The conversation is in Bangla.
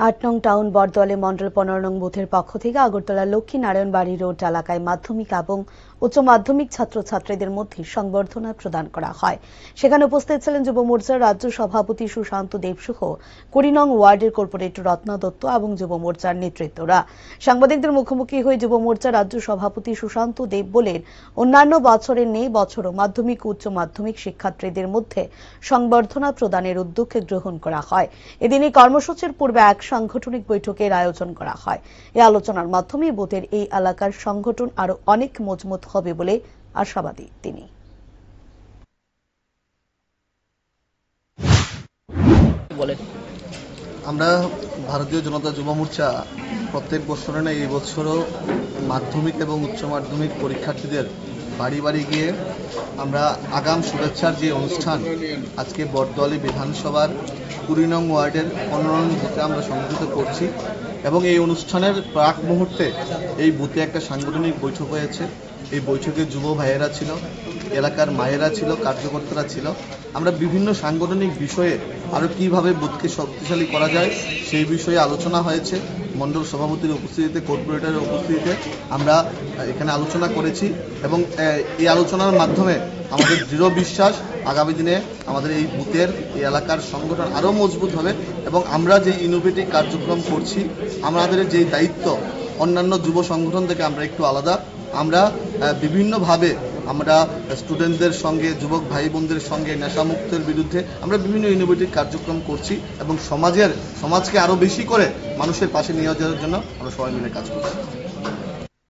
৮ নং টাউন বটদোয়ালি মণ্ডল ১৫ নং বুথের পক্ষ থেকে আগরতলা লক্ষ্মীনারায়ণ বাড়ি রোড এলাকায় মাধ্যমিক এবং উচ্চ মাধ্যমিক ছাত্রছাত্রীদের মধ্যে সংবর্ধনা প্রদান করা হয়। সেখানে উপস্থিত ছিলেন যুব মোর্চার রাজ্য সভাপতি সুশান্ত দেব সহ ২০ নং ওয়ার্ডের কর্পোরেটর রত্না দত্ত এবং যুব মোর্চার নেতৃত্বরা। সাংবাদিকদের মুখোমুখি হয়ে যুব মোর্চার রাজ্য সভাপতি সুশান্ত দেব বলেন, অন্যান্য বছরের নেই বছরও মাধ্যমিক ও উচ্চ মাধ্যমিক শিক্ষার্থীদের মধ্যে সংবর্ধনা প্রদানের উদ্যোগ গ্রহণ করা হয়। এদিন এই কর্মসূচির পূর্বে এক সাংগঠনিক বৈঠকের আয়োজন করা হয়। এই আলোচনার মাধ্যমে বুথের এই এলাকার সংগঠন আরো অনেক মজবুত হবে বলে আশাবাদী তিনি। আমরা ভারতীয় জনতা যুব মোর্চা প্রত্যেক বছরে না এই বছরও মাধ্যমিক এবং উচ্চ মাধ্যমিক পরীক্ষার্থীদের বাড়ি বাড়ি গিয়ে আমরা আগাম শুভেচ্ছার যে অনুষ্ঠান আজকে বটদোয়ালি বিধানসভার ২০ নং ওয়ার্ডের ১৫ নং বুথে আমরা সংগঠিত করছি এবং এই অনুষ্ঠানের প্রাক মুহূর্তে এই বুথে একটা সাংগঠনিক বৈঠক হয়েছে। এই বৈঠকে যুব ভাইয়েরা ছিল, এলাকার মায়েরা ছিল, কার্যকর্তারা ছিল। আমরা বিভিন্ন সাংগঠনিক বিষয়ে আরও কীভাবে বুথকে শক্তিশালী করা যায় সেই বিষয়ে আলোচনা হয়েছে। মণ্ডল সভাপতির উপস্থিতিতে, কর্পোরেটরের উপস্থিতিতে আমরা এখানে আলোচনা করেছি এবং এই আলোচনার মাধ্যমে আমাদের দৃঢ় বিশ্বাস আগামী দিনে আমাদের এই বুথের এই এলাকার সংগঠন আরও মজবুত হবে এবং আমরা যে ইনোভেটিভ কার্যক্রম করছি, আমাদের যে দায়িত্ব অন্যান্য যুব সংগঠন থেকে আমরা একটু আলাদা। আমরা বিভিন্নভাবে আমরা স্টুডেন্টদের সঙ্গে, যুবক ভাই বোনদের সঙ্গে নেশামুক্তের বিরুদ্ধে আমরা বিভিন্ন ইনোভেটিভ কার্যক্রম করছি এবং সমাজকে আরও বেশি করে মানুষের পাশে নিয়ে যাওয়ার জন্য আমরা সবাই মিলে কাজ করছি।